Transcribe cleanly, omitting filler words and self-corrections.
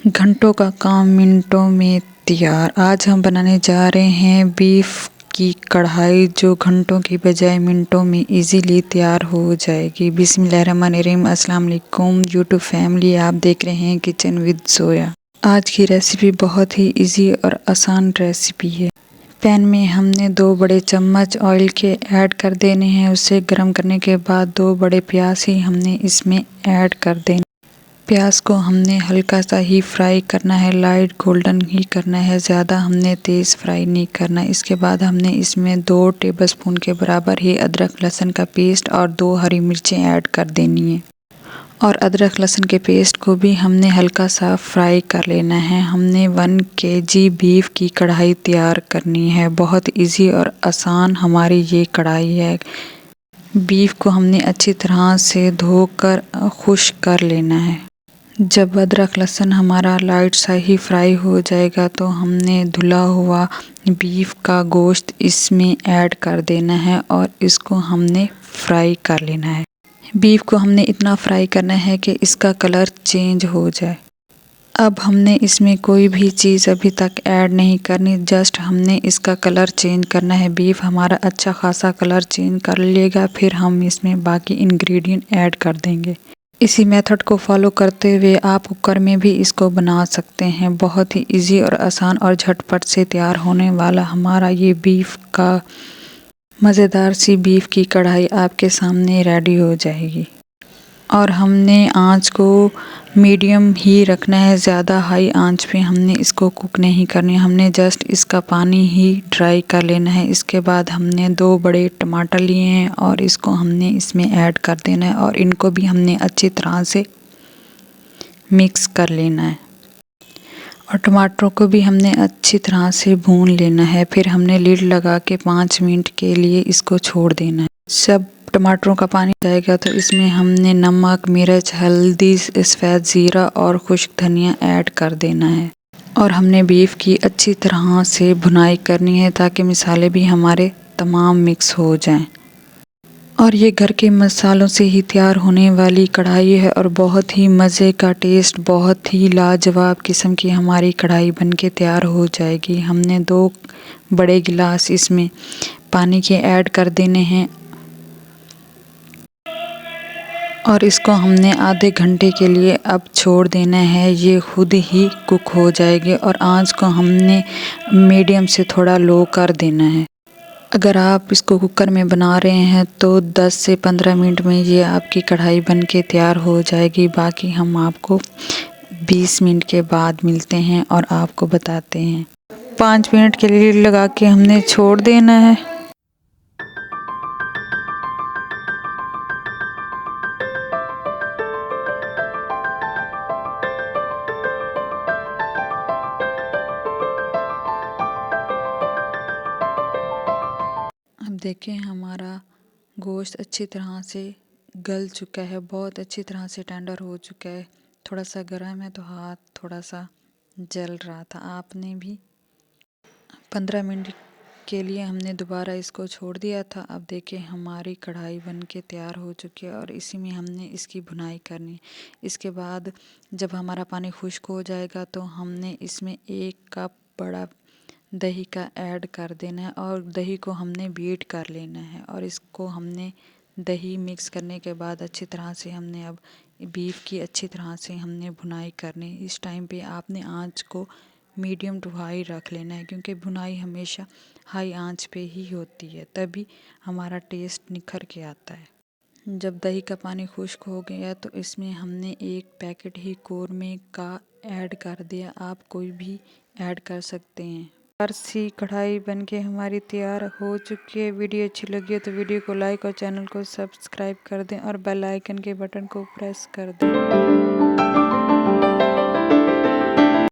घंटों का काम मिनटों में तैयार। आज हम बनाने जा रहे हैं बीफ की कढ़ाई, जो घंटों की बजाय मिनटों में इजीली तैयार हो जाएगी। बिस्मिल्लाहिर्रहमानिर्रहीम। अस्सलाम वालेकुम यूट्यूब फैमिली, आप देख रहे हैं किचन विद जोया। आज की रेसिपी बहुत ही इजी और आसान रेसिपी है। पैन में हमने 2 बड़े चम्मच ऑयल के ऐड कर देने हैं। उसे गर्म करने के बाद 2 बड़े प्याज ही हमने इसमें ऐड कर देने। प्याज को हमने हल्का सा ही फ्राई करना है, लाइट गोल्डन ही करना है, ज़्यादा हमने तेज़ फ्राई नहीं करना। इसके बाद हमने इसमें 2 टेबलस्पून के बराबर ही अदरक लहसुन का पेस्ट और 2 हरी मिर्चें ऐड कर देनी है। और अदरक लहसुन के पेस्ट को भी हमने हल्का सा फ्राई कर लेना है। हमने 1 kg बीफ की कढ़ाई तैयार करनी है। बहुत इजी और आसान हमारी ये कढ़ाई है। बीफ को हमने अच्छी तरह से धोकर खुश्क कर लेना है। जब अदरक लहसुन हमारा लाइट सा ही फ्राई हो जाएगा तो हमने धुला हुआ बीफ का गोश्त इसमें ऐड कर देना है और इसको हमने फ्राई कर लेना है। बीफ को हमने इतना फ्राई करना है कि इसका कलर चेंज हो जाए। अब हमने इसमें कोई भी चीज़ अभी तक ऐड नहीं करनी, जस्ट हमने इसका कलर चेंज करना है। बीफ हमारा अच्छा खासा कलर चेंज कर लेगा, फिर हम इसमें बाकी इंग्रेडिएंट ऐड कर देंगे। इसी मेथड को फॉलो करते हुए आप कुकर में भी इसको बना सकते हैं। बहुत ही इजी और आसान और झटपट से तैयार होने वाला हमारा ये बीफ का मज़ेदार सी बीफ की कढ़ाई आपके सामने रेडी हो जाएगी। और हमने आंच को मीडियम ही रखना है, ज़्यादा हाई आंच पे हमने इसको कुक नहीं करनी। हमने जस्ट इसका पानी ही ड्राई कर लेना है। इसके बाद हमने 2 बड़े टमाटर लिए हैं और इसको हमने इसमें ऐड कर देना है और इनको भी हमने अच्छी तरह से मिक्स कर लेना है। और टमाटरों को भी हमने अच्छी तरह से भून लेना है। फिर हमने लीड लगा के 5 मिनट के लिए इसको छोड़ देना है। सब टमाटरों का पानी जाएगा तो इसमें हमने नमक, मिर्च, हल्दी, सफ़ेद ज़ीरा और खुश्क धनिया ऐड कर देना है। और हमने बीफ की अच्छी तरह से भुनाई करनी है ताकि मसाले भी हमारे तमाम मिक्स हो जाएं। और ये घर के मसालों से ही तैयार होने वाली कढ़ाई है और बहुत ही मज़े का टेस्ट, बहुत ही लाजवाब किस्म की हमारी कढ़ाई बनके तैयार हो जाएगी। हमने 2 बड़े गिलास इसमें पानी के ऐड कर देने हैं और इसको हमने आधे घंटे के लिए अब छोड़ देना है। ये खुद ही कुक हो जाएगी और आंच को हमने मीडियम से थोड़ा लो कर देना है। अगर आप इसको कुकर में बना रहे हैं तो 10 से 15 मिनट में ये आपकी कढ़ाई बनके तैयार हो जाएगी। बाकी हम आपको 20 मिनट के बाद मिलते हैं और आपको बताते हैं। 5 मिनट के लिए लगा के हमने छोड़ देना है। अब देखें हमारा गोश्त अच्छी तरह से गल चुका है, बहुत अच्छी तरह से टेंडर हो चुका है। थोड़ा सा गर्म है तो हाथ थोड़ा सा जल रहा था। आपने भी 15 मिनट के लिए हमने दोबारा इसको छोड़ दिया था। अब देखें हमारी कढ़ाई बन के तैयार हो चुकी है और इसी में हमने इसकी भुनाई करनी। इसके बाद जब हमारा पानी खुश्क हो जाएगा तो हमने इसमें 1 कप बड़ा दही का ऐड कर देना है और दही को हमने बीट कर लेना है। और इसको हमने दही मिक्स करने के बाद अच्छी तरह से हमने अब बीफ की अच्छी तरह से हमने भुनाई करनी। इस टाइम पे आपने आंच को मीडियम टू हाई रख लेना है, क्योंकि भुनाई हमेशा हाई आंच पे ही होती है, तभी हमारा टेस्ट निखर के आता है। जब दही का पानी खुश्क हो गया तो इसमें हमने 1 पैकेट ही कौरमे का ऐड कर दिया। आप कोई भी ऐड कर सकते हैं। सी कढ़ाई बनके हमारी तैयार हो चुकी है। वीडियो अच्छी लगी है तो वीडियो को लाइक और चैनल को सब्सक्राइब कर दें और बेल आइकन के बटन को प्रेस कर दें।